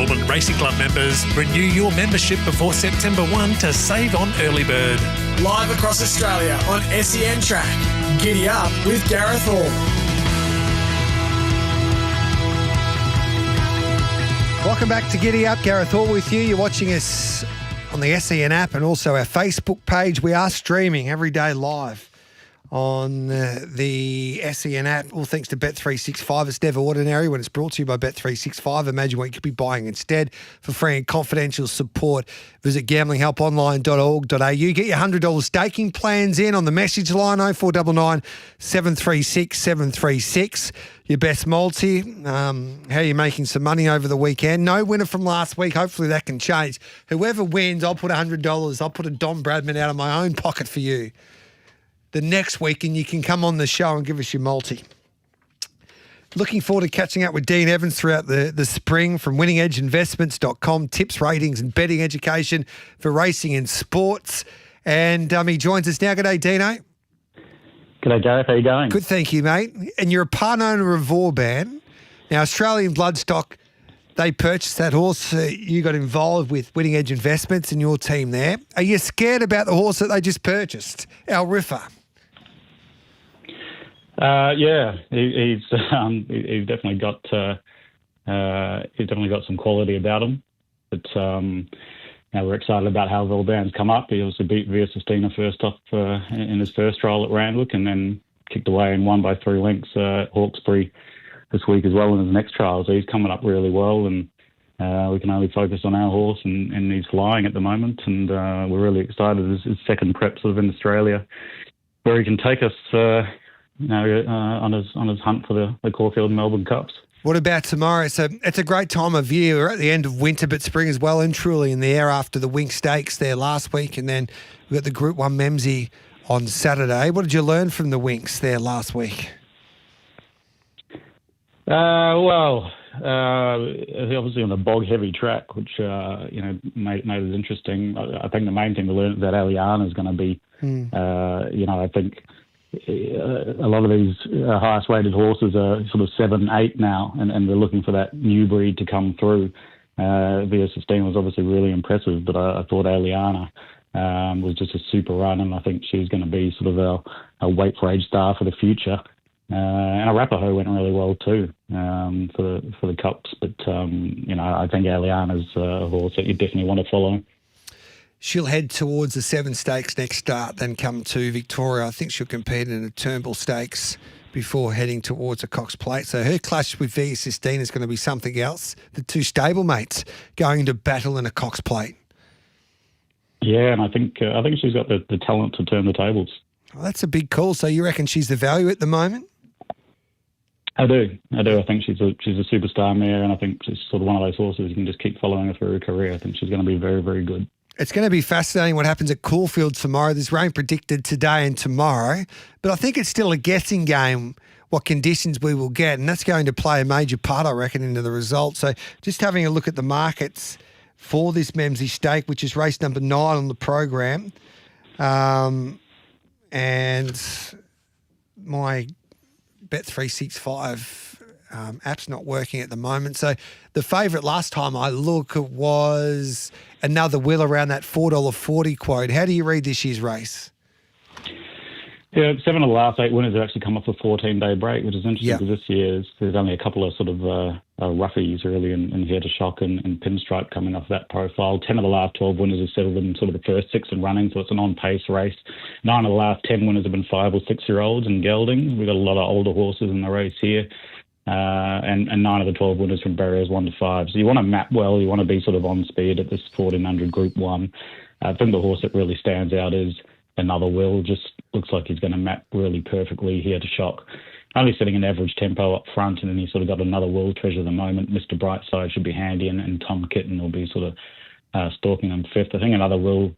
Melbourne Racing Club members, renew your membership before September 1 to save on early bird. Live across Australia on SEN Track. Giddy Up with Gareth Hall. Welcome back to Giddy Up. Gareth Hall with you. You're watching us on the SEN app and also our Facebook page. We are streaming every day live on the SEN app, all thanks to Bet365. It's never ordinary when it's brought to you by Bet365. Imagine what you could be buying instead. For free and confidential support, visit gamblinghelponline.org.au. Get your $100 staking plans in on the message line 0499 736 736. Your best multi. How are you making some money over the weekend? No winner from last week. Hopefully that can change. Whoever wins, I'll put $100. I'll put a Don Bradman out of my own pocket for you the next week, and you can come on the show and give us your multi. Looking forward to catching up with Dean Evans throughout the spring from winningedgeinvestments.com, tips, ratings and betting education for racing and sports. And he joins us now. G'day, Dino. G'day, Gareth. How you going? Good, thank you, mate. And you're a part owner of Vauban. Now, Australian Bloodstock, they purchased that horse. You got involved with Winning Edge Investments and your team there. Are you scared about the horse that they just purchased, Al Riffa? Yeah, he's definitely got some quality about him. But we're excited about how Vauban's come up. He also beat Via Sistina first off in his first trial at Randwick, and then kicked away and won by 3 lengths at Hawkesbury this week as well in his next trial. So he's coming up really well, and we can only focus on our horse, and he's flying at the moment, and we're really excited. This is his second prep sort of in Australia, where he can take us on his hunt for the Caulfield Melbourne Cups. What about tomorrow? So it's a great time of year. We're at the end of winter, but spring is well and truly in the air after the Wink Stakes there last week, and then we've got the Group 1 Memsey on Saturday. What did you learn from the Winks there last week? Obviously on a bog-heavy track, which made it interesting. I think the main thing we learned is that Aliana is going to be, I think a lot of these highest rated horses are sort of 7, 8 now, and we're looking for that new breed to come through. Via Sistina was obviously really impressive, but I thought Aliana was just a super run, and I think she's going to be sort of a weight for age star for the future. And Arapaho went really well too for the Cups, but I think Aliana's a horse that you definitely want to follow. She'll head towards the 7 Stakes next start, then come to Victoria. I think she'll compete in a Turnbull Stakes before heading towards a Cox Plate. So her clash with Via Sistina is going to be something else. The two stablemates going to battle in a Cox Plate. Yeah, and I think she's got the talent to turn the tables. Well, that's a big call. So you reckon she's the value at the moment? I do. I think she's a superstar mare, and I think she's sort of one of those horses you can just keep following her through her career. I think she's going to be very, very good. It's going to be fascinating what happens at Caulfield tomorrow. There's rain predicted today and tomorrow, but I think it's still a guessing game what conditions we will get, and that's going to play a major part, I reckon, into the result. So just having a look at the markets for this Memsey Stake, which is race number 9 on the program, and my Bet365 app's not working at the moment. So the favourite last time I look was Another Will around that $4.40 quote. How do you read this year's race? Yeah, 7 of the last 8 winners have actually come off a 14-day break, which is interesting because this year there's only a couple of sort of roughies really in Here to Shock and Pinstripe coming off that profile. 10 of the last 12 winners have settled in sort of the first 6 and running, so it's an on-pace race. 9 of the last 10 winners have been 5 or 6-year-olds and geldings. We've got a lot of older horses in the race here. And 9 of the 12 winners from barriers 1 to 5. So you want to map well. You want to be sort of on speed at this 1400 Group 1. I think the horse that really stands out is Another Will. Just looks like he's going to map really perfectly Here to Shock. Only setting an average tempo up front, and then he's sort of got Another Will treasure at the moment. Mr. Brightside should be handy, and Tom Kitten will be sort of stalking him 5th. I think Another Will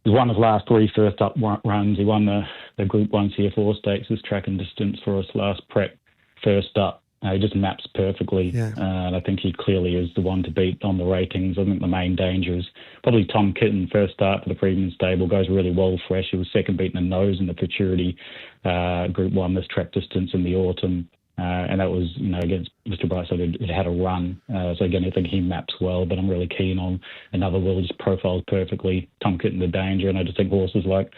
has won his last 3 first up runs. He won the Group 1 CF4 Stakes, this track and distance for his last prep first up. He just maps perfectly, and I think he clearly is the one to beat on the ratings. I think the main danger is probably Tom Kitten, first start for the Premium Stable, goes really well fresh. He was second beaten the nose in the Futurity Group 1 this track distance in the autumn. And that was, against Mr. Brightside, it had a run. So again, I think he maps well, but I'm really keen on another will. Just profiles perfectly. Tom Kitten to danger, and I just think horses like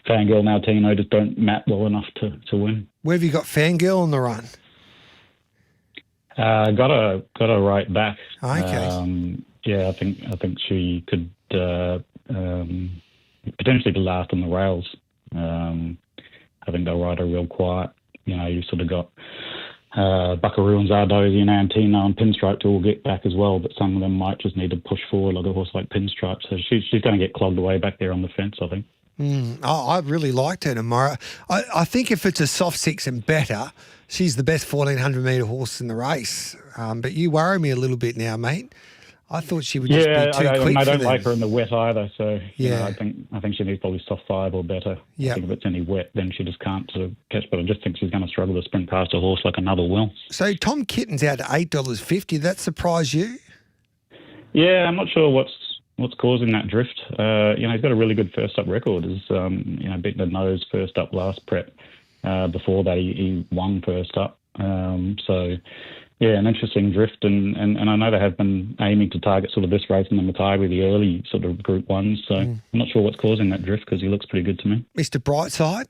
Fangirl and Altino just don't map well enough to win. Where have you got Fangirl on the run? Got a right back. Okay. I think she could potentially be last on the rails. I think they'll ride her real quiet. You sort of got Buckaroo and Zardozi and Antino and Pinstripe to all get back as well, but some of them might just need to push forward like a horse like Pinstripe. So she's going to get clogged away back there on the fence, I think. I really liked her tomorrow. I think if it's a soft six and better, she's the best 1,400 metre horse in the race. But you worry me a little bit now, mate. I thought she would just be too quick. I don't for like her in the wet either. So yeah, I think she needs probably soft 5 or better. Yeah. I think if it's any wet, then she just can't sort of catch. But I just think she's going to struggle to sprint past a horse like another will. So Tom Kitten's out to $8.50. That surprise you? Yeah, I'm not sure what's causing that drift. He's got a really good first up record. He's beaten the nose first up last prep. Before that, he won first up. Yeah, an interesting drift, and I know they have been aiming to target sort of this race and the Mackay with the early sort of Group 1s, so I'm not sure what's causing that drift because he looks pretty good to me. Mr. Brightside?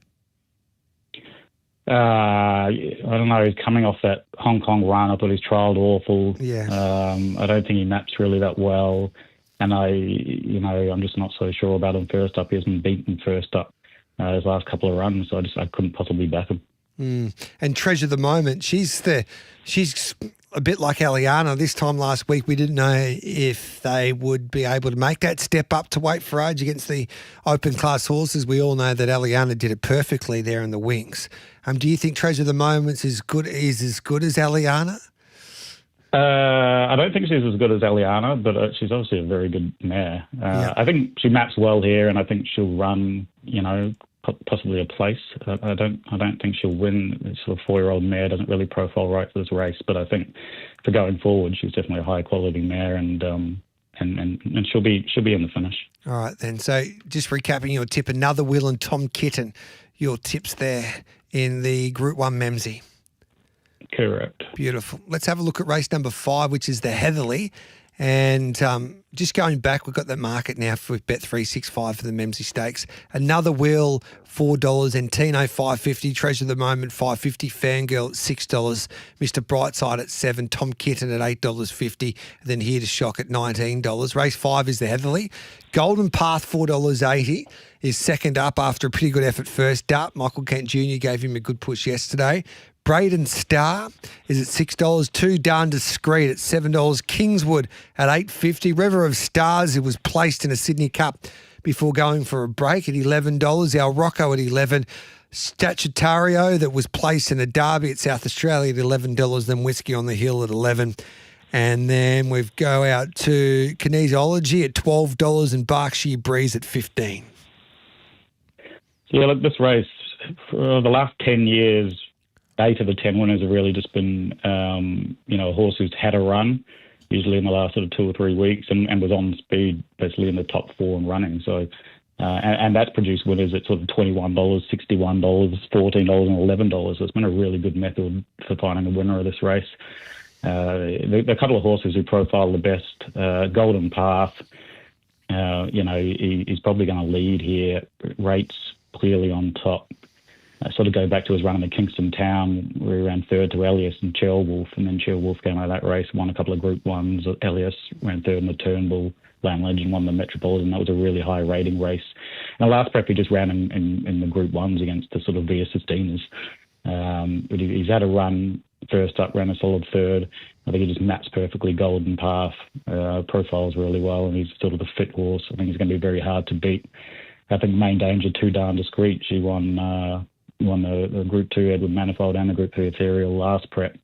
I don't know, he's coming off that Hong Kong run. I thought he's trialled awful. Yeah. I don't think he maps really that well, and I'm just not so sure about him first up. He hasn't beaten first up his last couple of runs, so I couldn't possibly back him. And Treasure the Moment, she's a bit like Aliana. This time last week, we didn't know if they would be able to make that step up to weight for age against the open class horses. We all know that Aliana did it perfectly there in the wings. Do you think Treasure the Moment is as good as Aliana? I don't think she's as good as Aliana, but she's obviously a very good mare. I think she maps well here, and I think she'll run, possibly a place. I don't think she'll win. This sort of 4-year-old mare doesn't really profile right for this race, but I think for going forward, she's definitely a high quality mare, and she'll be in the finish. All right then. So just recapping your tip, Another Will and Tom Kitten, your tips there in the Group 1 Memsey. Correct. Beautiful. Let's have a look at race number 5, which is the Heatherly. And just going back, we've got that market now for Bet365 for the Memsey Stakes. Another Will, $4. Entino, $5.50. Treasure of the Moment, $5.50. Fangirl at $6. Mr. Brightside at $7. Tom Kitten at $8.50. And then Here to Shock at $19. Race 5 is the Heatherly. Golden Path, $4.80, is second up after a pretty good effort first up. Michael Kent Jr. gave him a good push yesterday. Braden Star is at $6. Too Darn Discreet at $7. Kingswood at $8.50. River of Stars, who was placed in a Sydney Cup before going for a break, at $11. Our Rocco at $11. Statutario, that was placed in a derby at South Australia at $11. Then Whiskey on the Hill at $11. And then we go out to Kinesiology at $12 and Berkshire Breeze at $15. Yeah, look, this race, for the last 10 years, 8 of the 10 winners have really just been, a horse who's had a run, usually in the last sort of 2 or 3 weeks, and was on speed, basically in the top 4 and running. So, and that's produced winners at sort of $21, $61, $14 and $11. So it's been a really good method for finding a winner of this race. The couple of horses who profile the best, Golden Path, he's probably going to lead here. Rates clearly on top. Sort of go back to his run in the Kingston Town, where he ran third to Elias and Cherwolf, and then Cherwolf came out of that race, won a couple of Group 1s. Elias ran third in the Turnbull. Lamb Legend won the Metropolitan. That was a really high rating race. And the last prep he just ran in the Group 1s against the sort of Via Sistinas. But he's had a run first up, ran a solid third. I think he just maps perfectly. Golden Path, profiles really well, and he's sort of the fit horse. I think he's going to be very hard to beat. I think Main Danger, Too Darn Discreet, she won the Group 2 Edward Manifold and the Group 2 Ethereal last prep,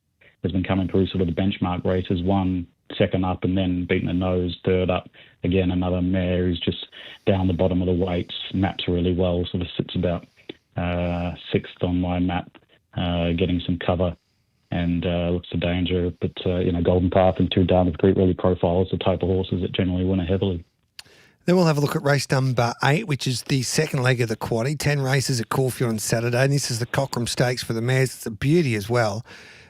has been coming through sort of the benchmark races, won second up and then beaten the nose, third up. Again, another mare who's just down the bottom of the weights, maps really well, sort of sits about sixth on my map, getting some cover and looks to danger. But, Golden Path and Too Darn Discreet really profiles the type of horses that generally win heavily. Then we'll have a look at race number 8, which is the second leg of the quaddie. 10 races at Caulfield on Saturday. And this is the Cochrane Stakes for the mares. It's a beauty as well.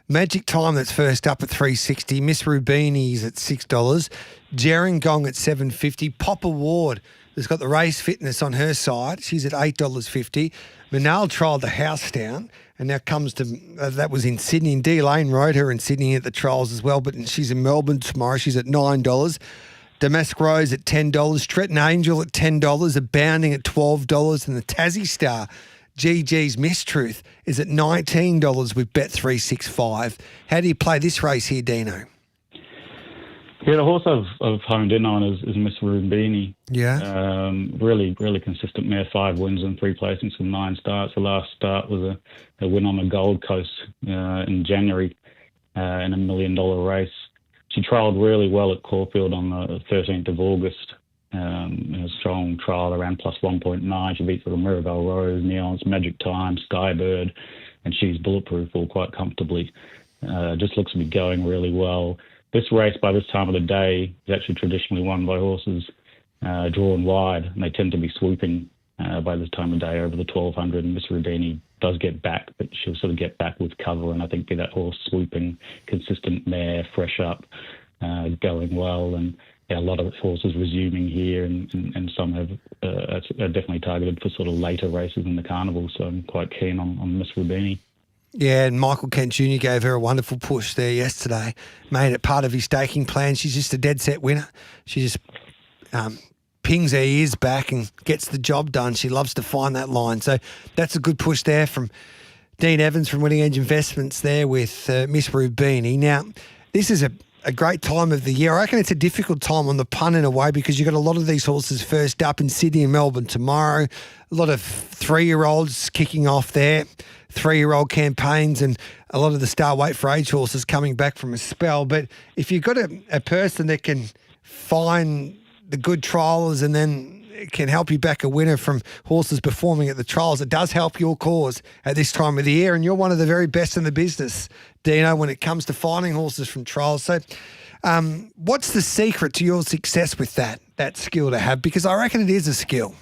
Magic Time, that's first up at $3.60. Miss Rubini's at $6. Gerringong at $7.50. Pop Award has got the race fitness on her side. She's at $8.50. Manal trialled the house down, and now comes to that was in Sydney. And D Lane rode her in Sydney at the trials as well, but she's in Melbourne tomorrow. She's at $9. Damask Rose at $10. Stretton Angel at $10. Abounding at $12. And the Tassie Star, GG's Mistruth, is at $19 with Bet365. How do you play this race here, Dino? Yeah, the horse I've honed in on is Miss Rubini. Yeah. Really, really consistent mare, 5 wins and 3 placings from 9 starts. The last start was a win on the Gold Coast in January in a $1 million race. She trialled really well at Caulfield on the 13th of August. In a strong trial around plus 1.9. She beat sort of Mirabelle Rose, Neon's Magic Time, Skybird, and she's bulletproof all quite comfortably. Just looks to be going really well. This race, by this time of the day, is actually traditionally won by horses drawn wide, and they tend to be swooping by this time of day over the 1200. And Miss Rubini does get back, but she'll sort of get back with cover, and I think be that horse swooping, consistent mare, fresh up, going well. And yeah, a lot of horses resuming here, and some are definitely targeted for sort of later races in the carnival. So I'm quite keen on Miss Rubini. Yeah, and Michael Kent Jr. gave her a wonderful push there yesterday, made it part of his staking plan. She's just a dead set winner. She just pings her ears back and gets the job done. She loves to find that line. So that's a good push there from Dean Evans from Winning Edge Investments there with Miss Rubini. Now, this is a great time of the year. I reckon it's a difficult time on the punt in a way because you've got a lot of these horses first up in Sydney and Melbourne tomorrow. A lot of 3-year-olds kicking off there, 3-year-old campaigns, and a lot of the star weight for age horses coming back from a spell. But if you've got a person that can find the good triallers and then can help you back a winner from horses performing at the trials, it does help your cause at this time of the year. And you're one of the very best in the business, Dino, when it comes to finding horses from trials. So what's the secret to your success with that skill to have? Because I reckon it is a skill.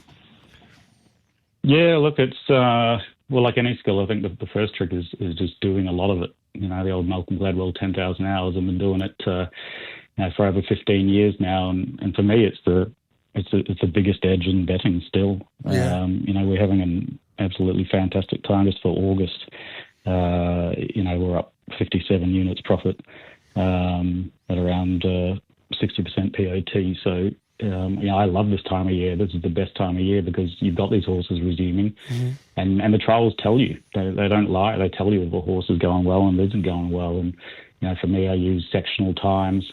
Yeah, look, it's, well, like any skill, I think the first trick is just doing a lot of it. You know, the old Malcolm Gladwell 10,000 hours. I've been doing it for over 15 years now. And for me, it's the biggest edge in betting still. Yeah. You know, we're having an absolutely fantastic time just for August. You know, we're up 57 units profit at around 60% POT. So, you know, I love this time of year. This is the best time of year because you've got these horses resuming, and the trials tell you. They don't lie. They tell you if a horse is going well and isn't going well. And, you know, for me, I use sectional times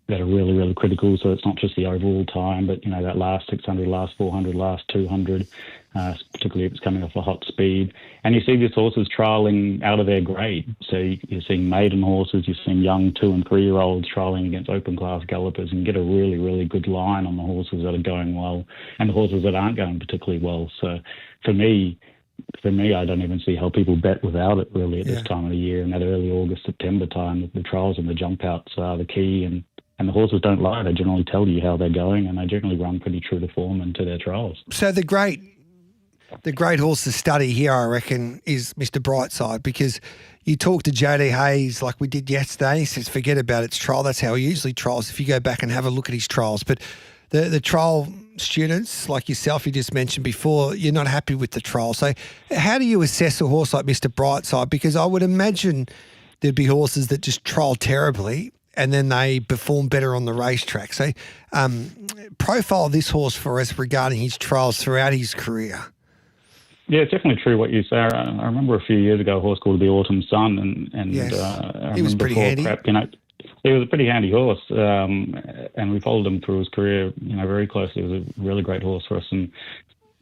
that are really, really critical. So it's not just the overall time, but, you know, that last 600, last 400, last 200, particularly if it's coming off a hot speed. And you see these horses trialling out of their grade. So you're seeing maiden horses, you're seeing young 2- and 3-year-olds trialling against open class gallopers and get a really, really good line on the horses that are going well and the horses that aren't going particularly well. So for me, I don't even see how people bet without it really at this time of the year. And that early August, September time, the trials and the jump outs are the key. And the horses don't lie. They generally tell you how they're going, and they generally run pretty true to form and to their trials. So the great horse to study here, I reckon, is Mr. Brightside, because you talk to JD Hayes like we did yesterday. He says, forget about its trial. That's how he usually trials if you go back and have a look at his trials. But the trial students like yourself, you just mentioned before, you're not happy with the trial. So how do you assess a horse like Mr. Brightside? Because I would imagine there'd be horses that just trial terribly and then they perform better on the racetrack. So profile this horse for us regarding his trials throughout his career. Yeah, it's definitely true what you say. I remember a few years ago a horse called the Autumn Sun, and yes. I he was pretty handy. Prep, you know, he was a pretty handy horse, and we followed him through his career, you know, very closely. He was a really great horse for us, and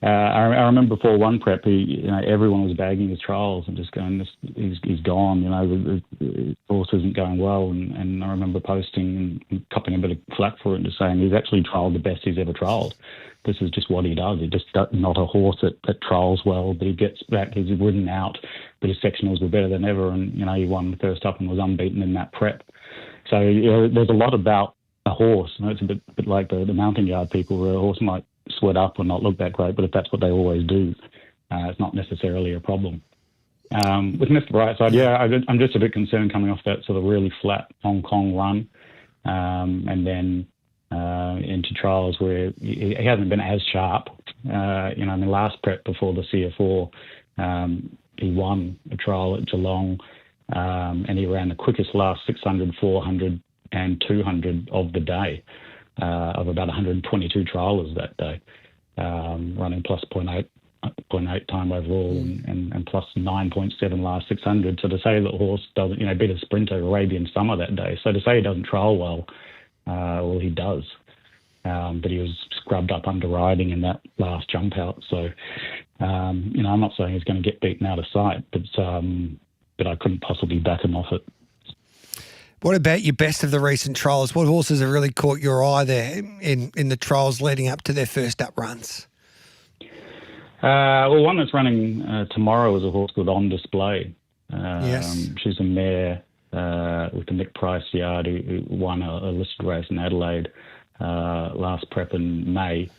I remember before one prep, everyone was bagging his trials and just going, he's gone, you know, the horse isn't going well. And I remember posting and copping a bit of flack for it and just saying he's actually trialled the best he's ever trialled. This is just what he does. He's just not a horse that trials well, but he gets back, he's ridden out, but his sectionals were better than ever. And, you know, he won the first up and was unbeaten in that prep. So, you know, there's a lot about a horse. You know, it's a bit like the mounting yard people where a horse might sweat up or not look that great, but if that's what they always do, it's not necessarily a problem. With Mr. Brightside, I'm just a bit concerned coming off that sort of really flat Hong Kong run, and then into trials where he hasn't been as sharp. In the last prep before the CF4, he won a trial at Geelong, and he ran the quickest last 600, 400 and 200 of the day, of about 122 trialers that day, running plus 0.8 time overall and plus 9.7 last 600. So to say that the horse doesn't, beat a sprinter Arabian Summer that day. So to say he doesn't trial well, well, he does. But he was scrubbed up under riding in that last jump out. So, I'm not saying he's going to get beaten out of sight, but I couldn't possibly back him off it. What about your best of the recent trials? What horses have really caught your eye there in the trials leading up to their first up runs? Well, one that's running tomorrow is a horse called On Display. Yes. She's a mare with the Nick Price yard who won a listed race in Adelaide last prep in May.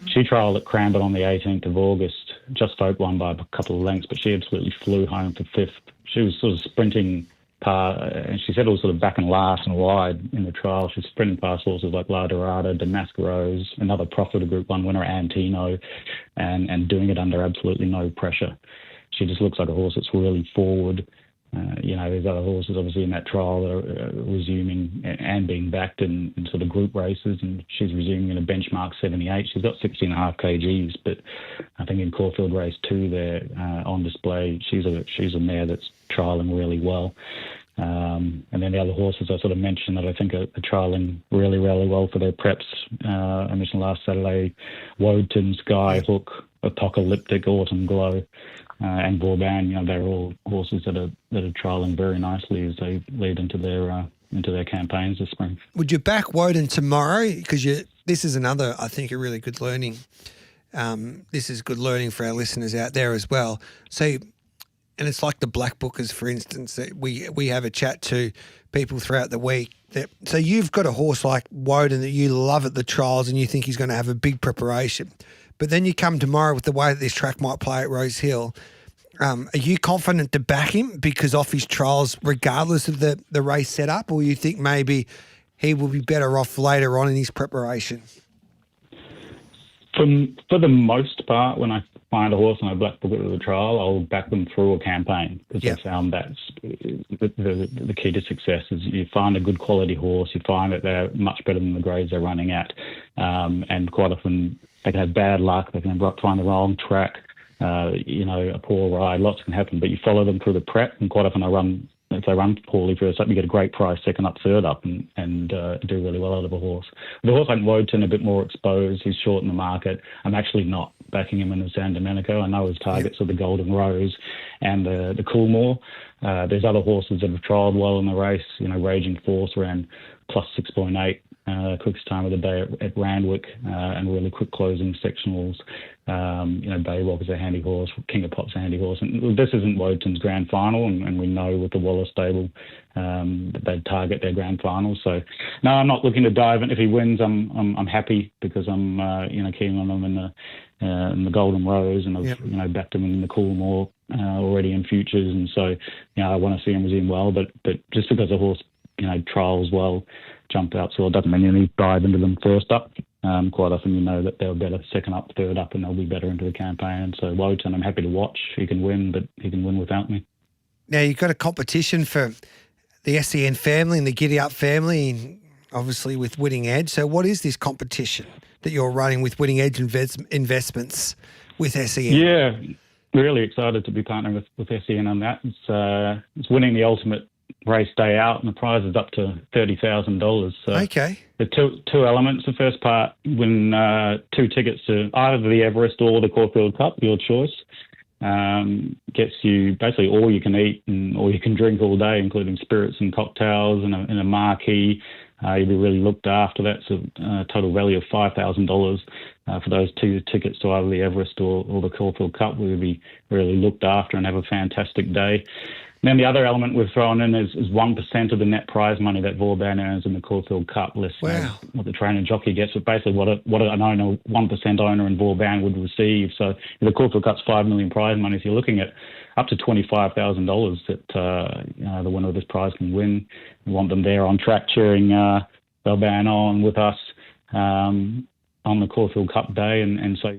She trialled at Cranbourne on the 18th of August. Just Folk won by a couple of lengths, but she absolutely flew home for fifth. She was sort of sprinting and she said it was sort of back and last and wide in the trial. She's sprinting past horses like La Dorada, Damask Rose, another Profit Group 1 winner, Antino, and doing it under absolutely no pressure. She just looks like a horse that's really forward. There's other horses obviously in that trial that are resuming and being backed in sort of group races, and she's resuming in a benchmark 78. She's got 60.5 kgs, but I think in Caulfield race 2 there On Display, she's a mare that's trialling really well. And then the other horses I sort of mentioned that I think are trialling really, really well for their preps. I mentioned last Saturday, Woden, Sky Hook, Apocalyptic, Autumn Glow, and Vauban. They're all horses that are trialling very nicely as they lead into their campaigns this spring. Would you back Woden tomorrow? Because this is another, I think, a really good learning. This is good learning for our listeners out there as well. So. And it's like the Black Bookers, for instance, that we have a chat to people throughout the week. So you've got a horse like Woden that you love at the trials and you think he's going to have a big preparation. But then you come tomorrow with the way that this track might play at Rose Hill. Are you confident to back him because off his trials, regardless of the race setup, or you think maybe he will be better off later on in his preparation? For the most part, when I find a horse on a Black Book at the trial, I'll back them through a campaign because I found that's the key to success is you find a good quality horse, you find that they're much better than the grades they're running at, and quite often they can have bad luck, they can find the wrong track, a poor ride, lots can happen, but you follow them through the prep, and quite often if they run poorly first up, you get a great price second up, third up, and do really well out of a horse. The horse like Woden, a bit more exposed, he's short in the market. I'm actually not backing him in the San Domenico. I know his targets are the Golden Rose and the Coolmore. There's other horses that have trialled well in the race. Raging Force ran plus 6.8. Quickest time of the day at Randwick, and really quick closing sectionals. Baywalk is a handy horse, King of Pop's a handy horse. And this isn't Woden's grand final, and we know with the Waller stable that they target their grand finals. So, no, I'm not looking to dive in. If he wins, I'm happy because I'm keen on him in the Golden Rose, and I've backed him in the Coolmore already in futures, and so I want to see him resume well. But just because a horse trials well, jump out, so it doesn't mean you need to dive into them first up. Quite often that they're better second up, third up, and they'll be better into the campaign. And so Woden, I'm happy to watch. He can win, but he can win without me. Now, you've got a competition for the SEN family and the Giddy Up family, and obviously with Winning Edge. So what is this competition that you're running with Winning Edge Investments with SEN? Yeah, really excited to be partnering with SEN on that. It's winning the ultimate race day out, and the prize is up to $30,000. So okay. The two elements. The first part, win 2 tickets to either the Everest or the Caulfield Cup, your choice. Gets you basically all you can eat and all you can drink all day, including spirits and cocktails and a marquee. You'll be really looked after. That's a total value of $5,000 for those 2 tickets to either the Everest or the Caulfield Cup. We'll be really looked after and have a fantastic day. then the other element we've thrown in is 1% of the net prize money that Vauban earns in the Caulfield Cup, less what the trainer and jockey gets, but basically what an owner, 1% owner in Vauban would receive. So the Caulfield Cup's $5 million prize money. So you're looking at up to $25,000 that the winner of this prize can win. We want them there on track cheering Vauban on with us on the Caulfield Cup day, and so.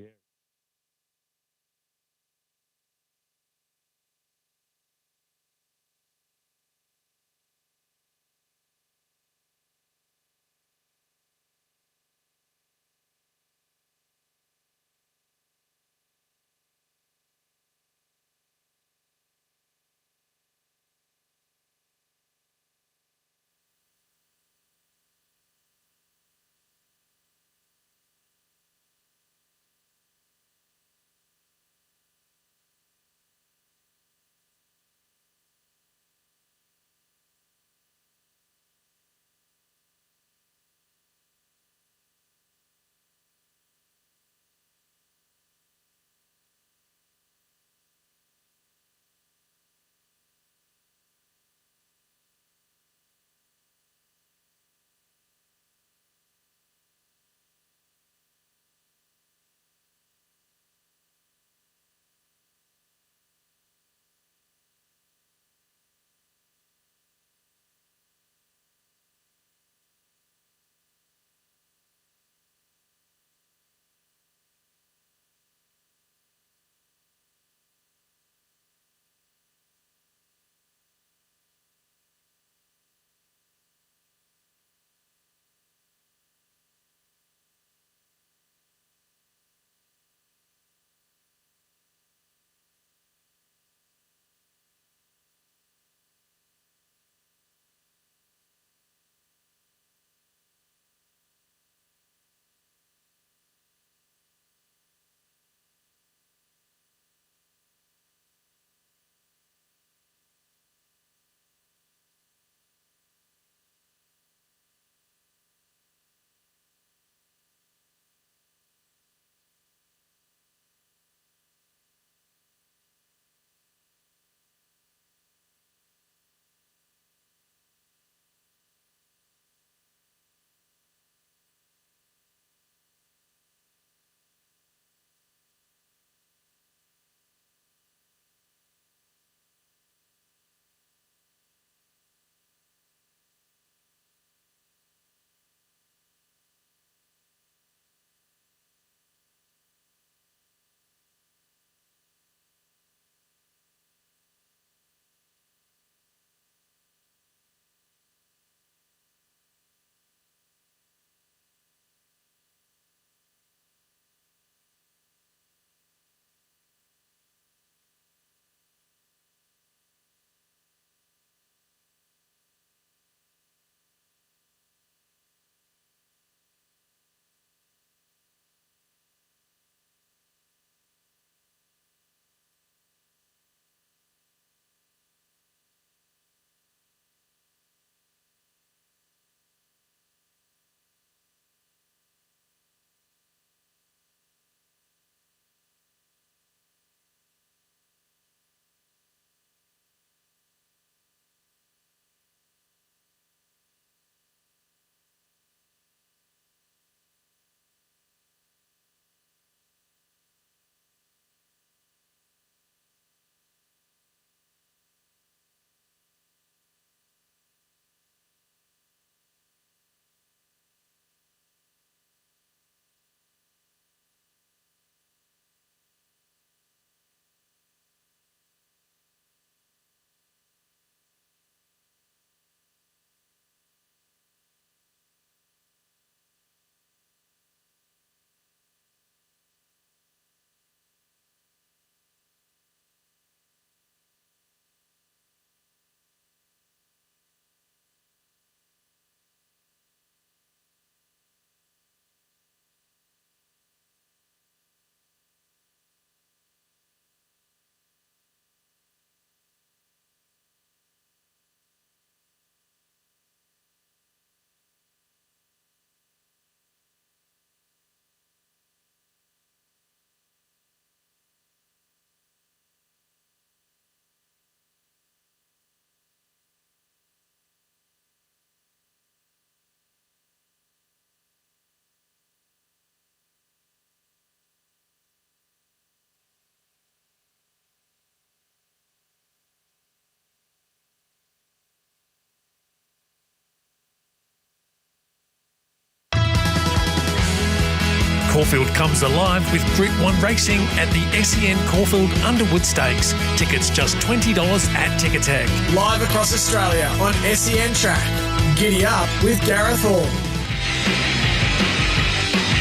Caulfield comes alive with Group 1 racing at the SEN Caulfield Underwood Stakes. Tickets just $20 at Ticketek. Live across Australia on SEN Track. Giddy Up with Gareth Hall.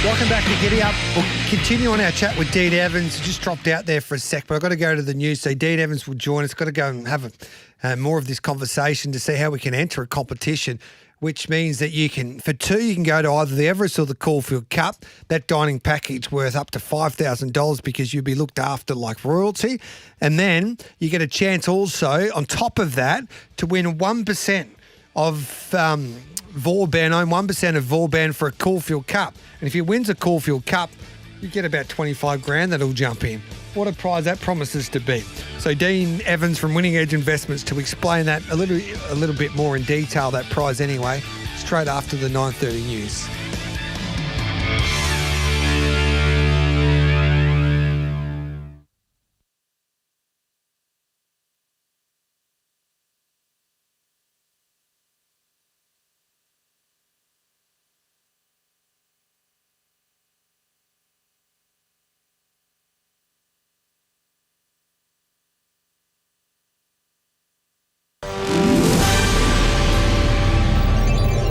Welcome back to Giddy Up. We'll continue on our chat with Dean Evans. He just dropped out there for a sec, but I've got to go to the news. So Dean Evans will join us. Got to go and have more of this conversation to see how we can enter a competition, which means that you can go to either the Everest or the Caulfield Cup. That dining package worth up to $5,000 because you'll be looked after like royalty. And then you get a chance also, on top of that, to win 1% of Vauban, own 1% of Vauban for a Caulfield Cup. And if you wins a Caulfield Cup, you get about 25 grand that'll jump in. What a prize that promises to be. So Dean Evans from Winning Edge Investments to explain that a little bit more in detail, that prize anyway, straight after the 9:30 news.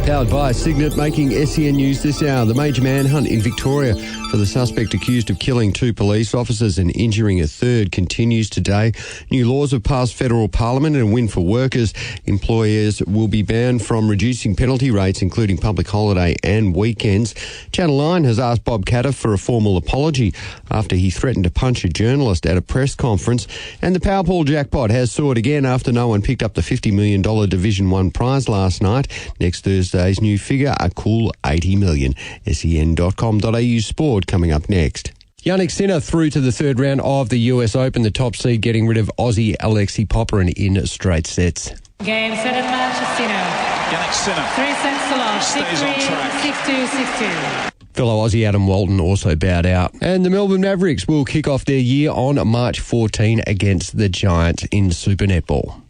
Powered by Signet, making SEN news this hour. The major manhunt in Victoria for the suspect accused of killing 2 police officers and injuring a third continues today. New laws have passed federal parliament and a win for workers. Employers will be banned from reducing penalty rates, including public holiday and weekends. Channel 9 has asked Bob Catter for a formal apology after he threatened to punch a journalist at a press conference. And the Powerball jackpot has soared again after no one picked up the $50 million Division 1 prize last night. Next Thursday's new figure, a cool $80 million. sen.com.au sport coming up next. Yannick Sinner through to the third round of the US Open, the top seed getting rid of Aussie Alexei Popyrin in straight sets. Game, set and match, Sinner. Yannick Sinner. 3 sets to love. Stays on track. 6-2, 6-2. Fellow Aussie Adam Walton also bowed out. And the Melbourne Mavericks will kick off their year on March 14 against the Giants in Super Netball.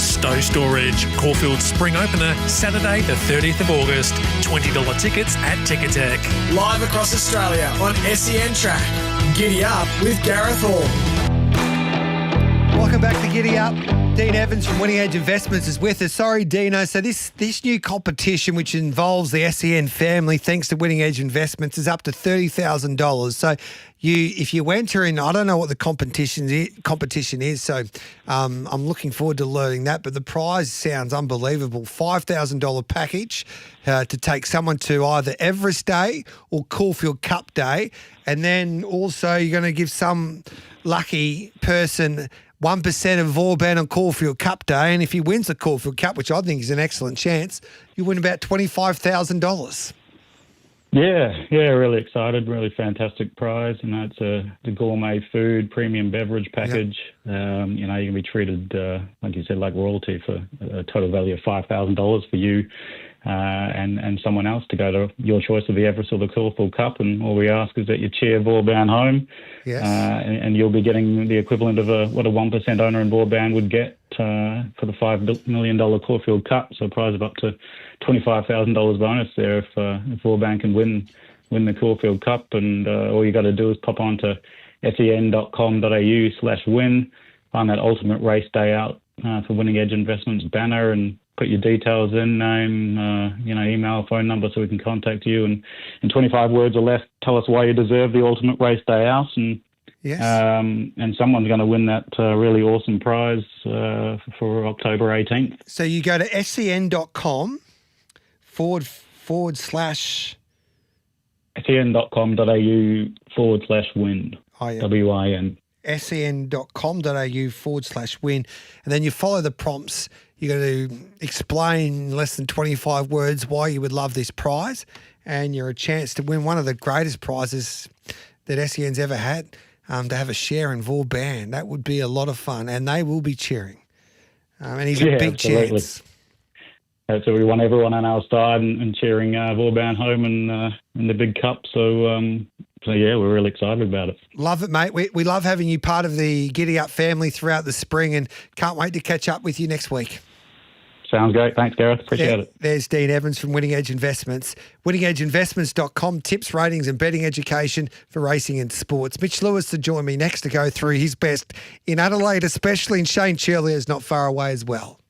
Stowe Storage, Caulfield Spring Opener, Saturday the 30th of August. $20 tickets at Ticketek. Live across Australia on SEN Track. Giddy Up with Gareth Hall. Welcome back to Giddy Up. Dean Evans from Winning Edge Investments is with us. Sorry, Dino. So this new competition, which involves the SEN family, thanks to Winning Edge Investments, is up to $30,000. So if you enter in, I don't know what the competition is. So I'm looking forward to learning that. But the prize sounds unbelievable. $5,000 package to take someone to either Everest Day or Caulfield Cup Day, and then also you're going to give some lucky person 1% of Vauban on Caulfield Cup Day, and if he wins the Caulfield Cup, which I think is an excellent chance, you win about $25,000. Yeah, really excited. Really fantastic prize. It's the gourmet food, premium beverage package. Yep. You can be treated, like you said, like royalty for a total value of $5,000 for you and someone else to go to your choice of the Everest or the Caulfield Cup. And all we ask is that you cheer Vauban home. Yes. And you'll be getting the equivalent of what a 1% owner in Vauban would get for the $5 million Caulfield Cup. So a prize of up to $25,000 bonus there if Vauban can win the Caulfield Cup. And all you got to do is pop on to sen.com.au/win, find that ultimate race day out for Winning Edge Investments banner, and put your details in, name, email, phone number, so we can contact you. And in 25 words or less, tell us why you deserve the ultimate race day house. And Yes. and someone's going to win that really awesome prize for October 18th. So you go to sen.com /. sen.com.au/win. Oh, yeah. WIN. sen.com.au/win. And then you follow the prompts. You're going to explain in less than 25 words why you would love this prize. And you're a chance to win one of the greatest prizes that SEN's ever had, to have a share in Vauban. That would be a lot of fun. And they will be cheering. And he's a big absolutely. chance. So we want everyone on our side and cheering Vauban home in the big cup. So we're really excited about it. Love it, mate. We love having you part of the Giddy Up family throughout the spring, and can't wait to catch up with you next week. Sounds great. Thanks, Gareth. Appreciate it. There's Dean Evans from Winning Edge Investments. WinningEdgeInvestments.com, tips, ratings and betting education for racing and sports. Mitch Lewis to join me next to go through his best in Adelaide, especially, and Shane Shirley is not far away as well.